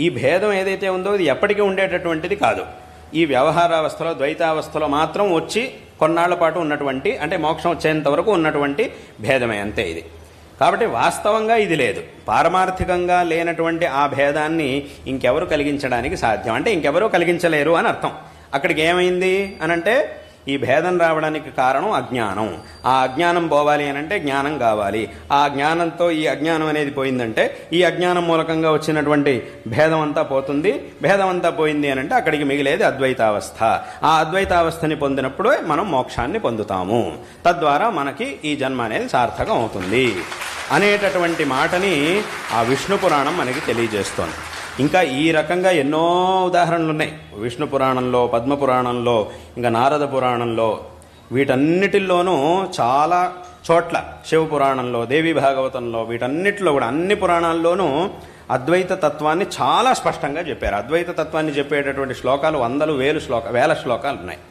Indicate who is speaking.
Speaker 1: ఈ భేదం ఏదైతే ఉందో ఇది ఎప్పటికీ ఉండేటటువంటిది కాదు. ఈ వ్యవహారావస్థలో ద్వైతావస్థలో మాత్రం వచ్చి కొన్నాళ్ల పాటు ఉన్నటువంటి, అంటే మోక్షం వచ్చేంత వరకు ఉన్నటువంటి భేదమే అంతే ఇది. కాబట్టి వాస్తవంగా ఇది లేదు. పారమార్థికంగా లేనటువంటి ఆ భేదాన్ని ఇంకెవరు కలిగించడానికి సాధ్యం, అంటే ఇంకెవరూ కలిగించలేరు అని అర్థం. అక్కడికి ఏమైంది అనంటే ఈ భేదం రావడానికి కారణం అజ్ఞానం. ఆ అజ్ఞానం పోవాలి అనంటే జ్ఞానం కావాలి. ఆ జ్ఞానంతో ఈ అజ్ఞానం అనేది పోయిందంటే ఈ అజ్ఞానం మూలకంగా వచ్చినటువంటి భేదం అంతా పోతుంది. భేదం అంతా పోయింది అనంటే అక్కడికి మిగిలేది అద్వైతావస్థ. ఆ అద్వైతావస్థని పొందినప్పుడే మనం మోక్షాన్ని పొందుతాము. తద్వారా మనకి ఈ జన్మ అనేది సార్థకం అవుతుంది అనేటటువంటి మాటని ఆ విష్ణు పురాణం మనకి తెలియజేస్తోంది. ఇంకా ఈ రకంగా ఎన్నో ఉదాహరణలు ఉన్నాయి విష్ణు పురాణంలో, పద్మ పురాణంలో, ఇంకా నారద పురాణంలో. వీటన్నిటిల్లోనూ చాలా చోట్ల, శివ పురాణంలో, దేవి భాగవతంలో, వీటన్నిటిలో కూడా అన్ని పురాణాల్లోనూ అద్వైత తత్వాన్ని చాలా స్పష్టంగా చెప్పారు. అద్వైత తత్వాన్ని చెప్పేటటువంటి శ్లోకాలు వందలు వేల శ్లోకాలు ఉన్నాయి.